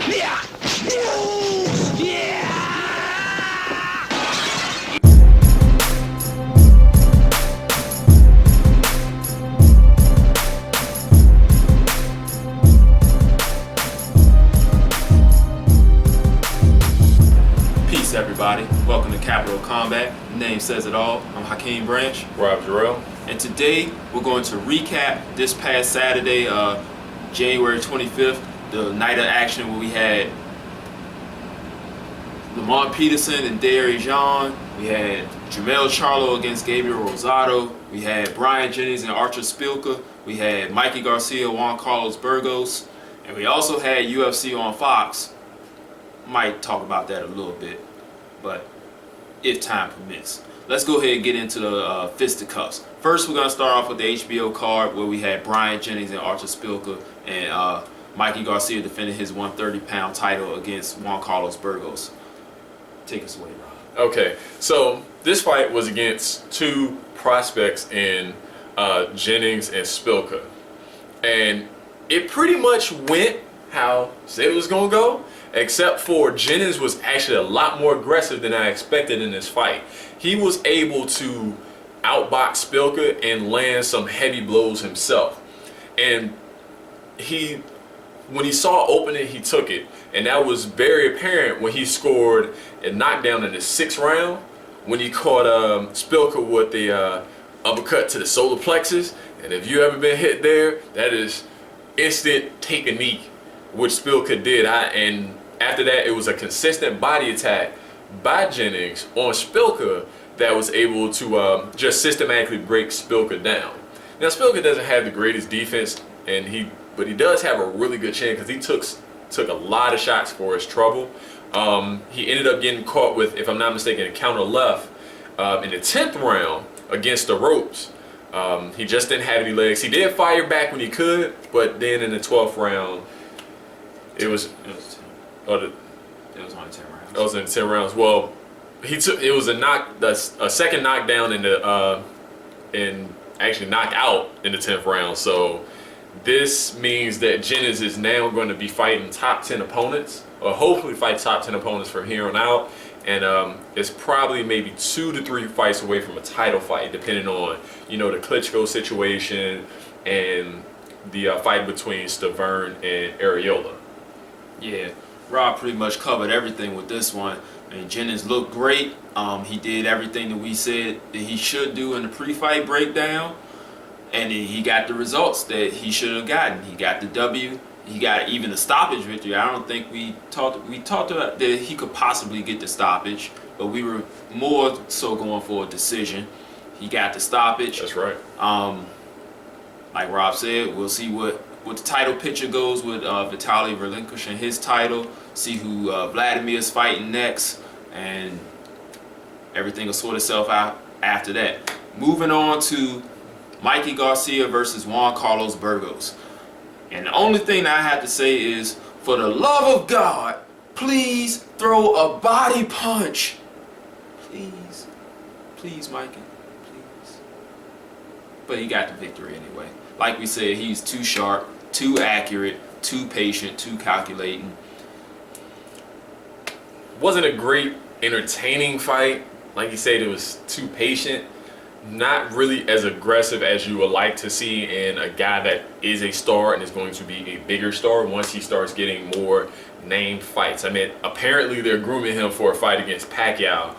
Peace, everybody. Welcome to Capital Combat. The name says it all. I'm Hakeem Branch. Rob Jarrell. And today we're going to recap this past Saturday, January 25th, the night of action where we had Lamont Peterson and Garcia-Burgos. We had Jermell Charlo against Garcia-Rosado. We had Brian Jennings and Archer-Spilka. We had Mikey Garcia, Juan Carlos Burgos. And we also had UFC on Fox. Might talk about that a little bit, but if time permits. Let's go ahead and get into the fisticuffs. First, we're going to start off with the HBO card where we had Brian Jennings and Archer-Spilka and Mikey Garcia defending his 130-pound title against Juan Carlos Burgos. Take us away, Rob. Okay, so this fight was against two prospects in Jennings and Spilka. And it pretty much went how I said it was going to go, except for Jennings was actually a lot more aggressive than I expected in this fight. He was able to outbox Spilka and land some heavy blows himself. And when he saw opening, he took it. And that was very apparent when he scored a knockdown in the 6th round, when he caught Spilka with the uppercut to the solar plexus. And if you ever been hit there, that is instant take a knee, which Spilka did. And after that, it was a consistent body attack by Jennings on Spilka that was able to just systematically break Spilka down. Now, Spilka doesn't have the greatest defense, but he does have a really good chin because he took a lot of shots for his trouble. He ended up getting caught with, if I'm not mistaken, a counter left in the 10th round against the ropes. He just didn't have any legs. He did fire back when he could, but then in the 12th round, it was only 10 rounds. It was in 10 rounds. Well, it was a second knockdown and actually knockout in the 10th round. So this means that Jennings is now going to be fighting top 10 opponents, or hopefully fight top 10 opponents from here on out. And it's probably maybe 2 to 3 fights away from a title fight, depending on, the Klitschko situation and the fight between Stavern and Arreola. Yeah, Rob pretty much covered everything with this one. And Jennings looked great. He did everything that we said that he should do in the pre-fight breakdown. And he got the results that he should have gotten. He got the W. He got even the stoppage victory. I don't think we talked about that he could possibly get the stoppage, but we were more so going for a decision. He got the stoppage. That's right. Like Rob said, we'll see what the title picture goes with Vitaly relinquishing his title. See who Vladimir's fighting next, and everything will sort itself out after that. Moving on to Mikey Garcia versus Juan Carlos Burgos. And the only thing that I have to say is, for the love of God, please throw a body punch. Please. Please, Mikey. Please. But he got the victory anyway. Like we said, he's too sharp, too accurate, too patient, too calculating. Wasn't a great, entertaining fight. Like you said, it was too patient. Not really as aggressive as you would like to see in a guy that is a star and is going to be a bigger star once he starts getting more named fights. I mean, apparently they're grooming him for a fight against Pacquiao.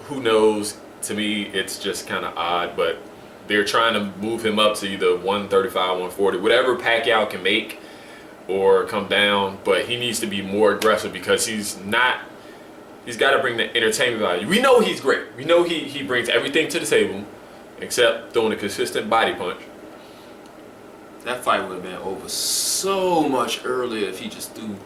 Who knows? To me, it's just kind of odd, but they're trying to move him up to either 135, 140, whatever Pacquiao can make or come down, but he needs to be more aggressive because he's got to bring the entertainment value. We know he's great. We know he brings everything to the table except throwing a consistent body punch. That fight would have been over so much earlier if he just threw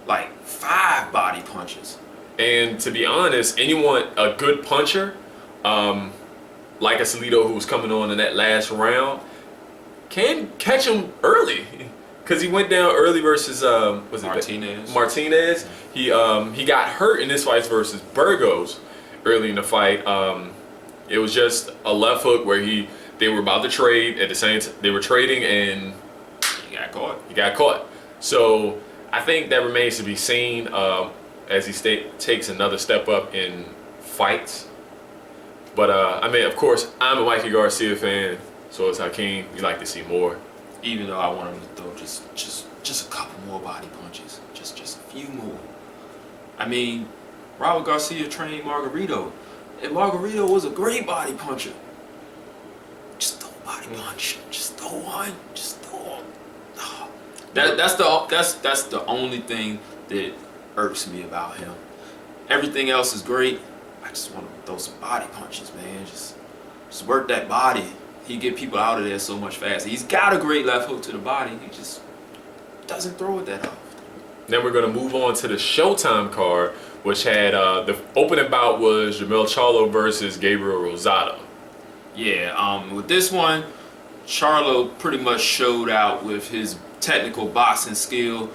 like 5 body punches. And to be honest, a good puncher, like a Salido who was coming on in that last round, can catch him early. Because he went down early versus Martinez. He got hurt in this fight versus Burgos early in the fight. It was just a left hook where they were about to trade at the same time. They were trading and he got got caught. He got caught. So I think that remains to be seen as he takes another step up in fights. But I mean, of course, I'm a Mikey Garcia fan. So is Hakeem. We like to see more. Even though I want him to throw just a couple more body punches, just a few more. I mean, Robert Garcia trained Margarito, and Margarito was a great body puncher. Just throw a body punch. Just throw one. Just throw one. Oh. That's the only thing that irks me about him. Everything else is great. I just want to throw some body punches, man. Just work that body. He get people out of there so much faster. He's got a great left hook to the body. He just doesn't throw it that often. Then we're going to move on to the Showtime card, which had the opening bout was Jermell Charlo versus Gabriel-Rosado. Yeah, with this one, Charlo pretty much showed out with his technical boxing skill.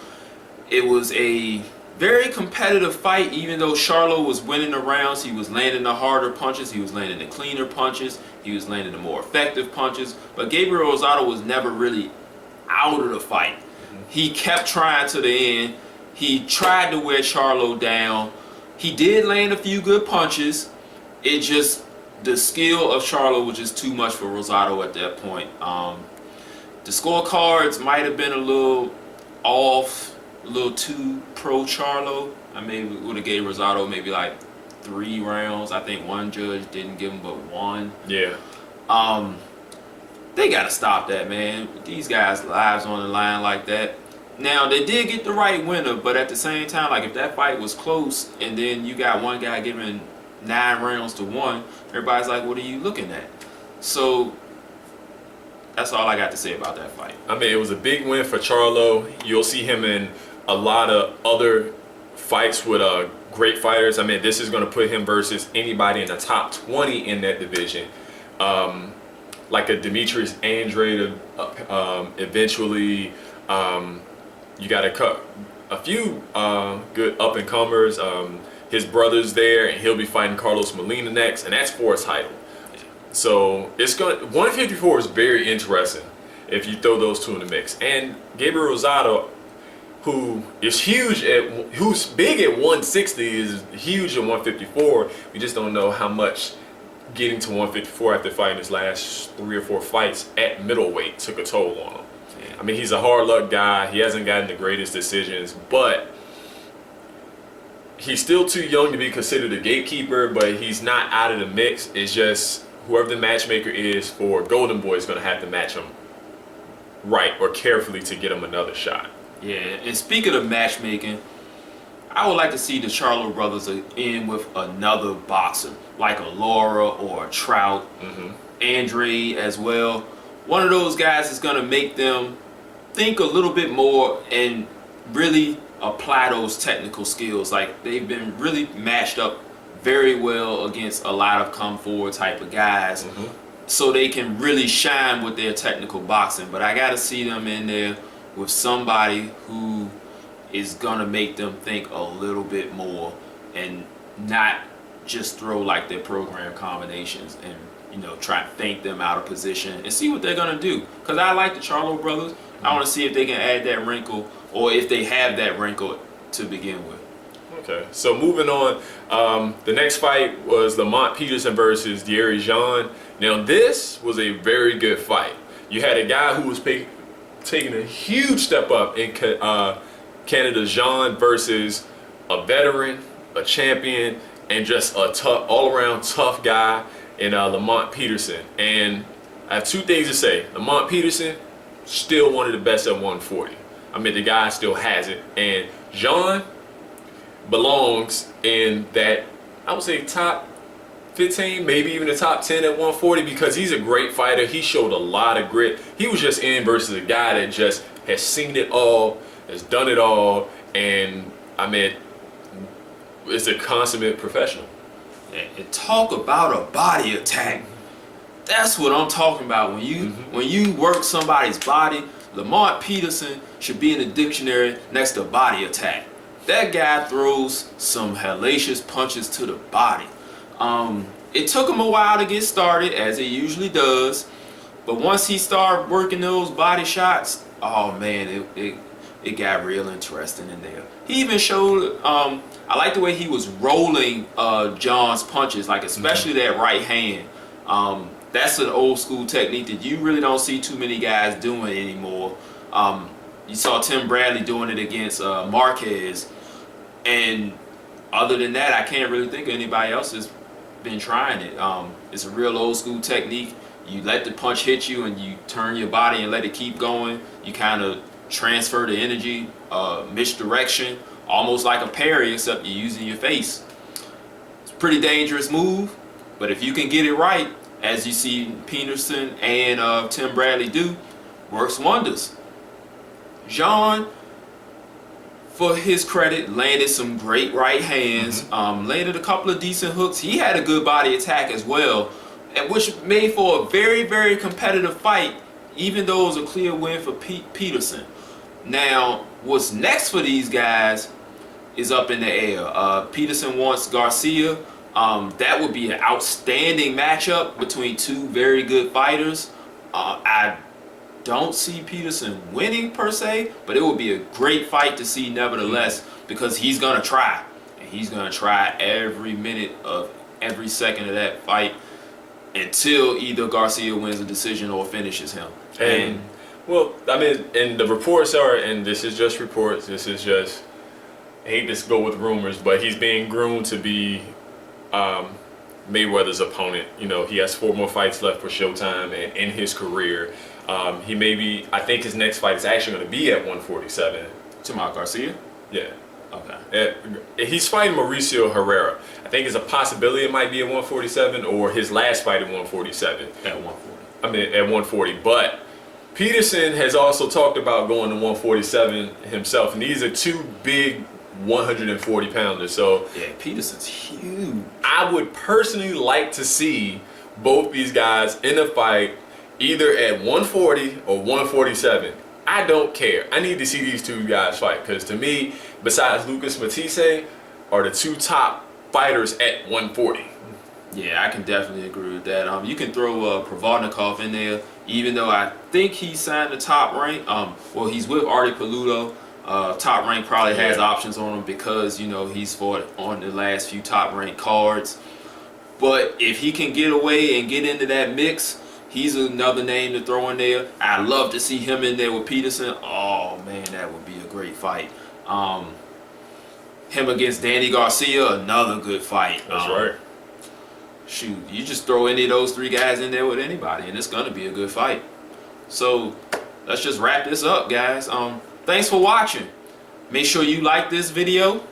It was a very competitive fight, even though Charlo was winning the rounds. He was landing the harder punches. He was landing the cleaner punches. He was landing the more effective punches. But Gabriel-Rosado was never really out of the fight. He kept trying to the end. He tried to wear Charlo down. He did land a few good punches. It just, the skill of Charlo was just too much for Rosado at that point. The scorecards might have been a little off, a little too pro Charlo. I maybe would have gave Rosado maybe like 3 rounds. I think one judge didn't give him but 1. Yeah. They gotta stop that, man. These guys' lives on the line like that. Now they did get the right winner, but at the same time, like if that fight was close and then you got one guy giving 9 rounds to 1, everybody's like, what are you looking at? So that's all I got to say about that fight. I mean, it was a big win for Charlo. You'll see him in a lot of other fights with great fighters. I mean, this is going to put him versus anybody in the top 20 in that division. Like a Demetrius Andrade, eventually. You got a few good up-and-comers. His brother's there, and he'll be fighting Carlos Molina next, and that's for a title. So it's 154 is very interesting if you throw those two in the mix. And Gabriel-Rosado, who's big at 160, is huge at 154. We just don't know how much getting to 154 after fighting his last 3 or 4 fights at middleweight took a toll on him. I mean, he's a hard luck guy. He hasn't gotten the greatest decisions, but he's still too young to be considered a gatekeeper, but he's not out of the mix. It's just whoever the matchmaker is for Golden Boy is going to have to match him right or carefully to get him another shot. Yeah, and speaking of matchmaking, I would like to see the Charlo brothers in with another boxer, like a Laura or a Trout, Andre as well. One of those guys is going to make them think a little bit more and really apply those technical skills. Like, they've been really matched up very well against a lot of come forward type of guys, so they can really shine with their technical boxing. But I got to see them in there with somebody who is gonna make them think a little bit more and not just throw like their program combinations and, you know, try to think them out of position and see what they're gonna do. Because I like the Charlo brothers. I want to see if they can add that wrinkle, or if they have that wrinkle to begin with. Okay, so moving on, the next fight was Lamont Peterson versus Jennings-Spilka. Now this was a very good fight. You had a guy who was taking a huge step up in Canada's Jean versus a veteran, a champion, and just a tough, all-around tough guy in Lamont Peterson. And I have 2 things to say. Lamont Peterson, still one of the best at 140. I mean, the guy still has it. And Jean belongs in that, I would say, top 15, maybe even the top 10 at 140, because he's a great fighter. He showed a lot of grit. He was just in versus a guy that just has seen it all, has done it all, and I mean, is a consummate professional. And talk about a body attack. That's what I'm talking about. When you work somebody's body, Lamont Peterson should be in the dictionary next to body attack. That guy throws some hellacious punches to the body. It took him a while to get started, as it usually does, but once he started working those body shots, Oh man, it got real interesting in there. He even showed. I like the way he was rolling John's punches, like especially that right hand. That's an old school technique that you really don't see too many guys doing anymore. You saw Tim Bradley doing it against Marquez, and other than that, I can't really think of anybody else that's been trying it. It's a real old school technique. You let the punch hit you and you turn your body and let it keep going. You kind of transfer the energy, misdirection, almost like a parry, except you're using your face. It's a pretty dangerous move, but if you can get it right, as you see Peterson and Tim Bradley do, works wonders. Jean, for his credit, landed some great right hands, landed a couple of decent hooks. He had a good body attack as well, and which made for a very, very competitive fight, even though it was a clear win for Peterson. Now, what's next for these guys is up in the air. Peterson wants Garcia. That would be an outstanding matchup between two very good fighters. I don't see Peterson winning per se, but it would be a great fight to see nevertheless, because he's going to try. And he's going to try every minute of every second of that fight until either Garcia wins a decision or finishes him. And well, I mean, and the reports are, and this is just reports, this is just, I hate to go with rumors, but he's being groomed to be Mayweather's opponent. You know, he has 4 more fights left for Showtime and in his career. He may be, I think his next fight is actually going to be at 147. Tomás Garcia? Yeah. Okay. He's fighting Mauricio Herrera. I think it's a possibility it might be at 147 or his last fight at 147. At 140. I mean, at 140. But Peterson has also talked about going to 147 himself, and these are 2 big 140 pounders. So yeah, Peterson's huge. I would personally like to see both these guys in a fight either at 140 or 147. I don't care. I need to see these 2 guys fight, because to me, besides Lucas Matisse, are the 2 top fighters at 140. Yeah, I can definitely agree with that. You can throw Provodnikov in there, even though I think he signed the top rank. Well, he's with Artie Paluto. Top rank probably has options on him because, you know, he's fought on the last few top rank cards. But if he can get away and get into that mix, he's another name to throw in there. I'd love to see him in there with Peterson. Oh, man, that would be a great fight. Him against Danny Garcia, another good fight. That's right. Shoot, you just throw any of those 3 guys in there with anybody, and it's going to be a good fight. So let's just wrap this up, guys. Thanks for watching. Make sure you like this video.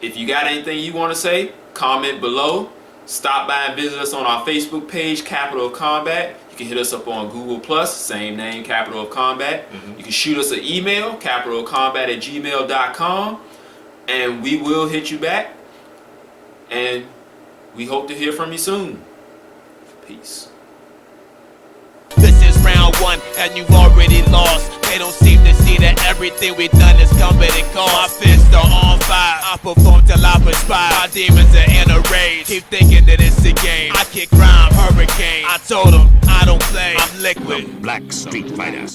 If you got anything you want to say, comment below. Stop by and visit us on our Facebook page, Capital of Combat. You can hit us up on Google+, same name, Capital of Combat. You can shoot us an email, capitalofcombat@gmail.com, and we will hit you back. And we hope to hear from you soon. Peace. This is round 1 and you've already lost. They don't seem to see that everything we've done is come at a cost. My fists are on fire, I perform till I perspire. My demons are in a rage, keep thinking that it's a game. I kick crime, hurricane, I told them I don't play, I'm liquid. Black Street Fighter.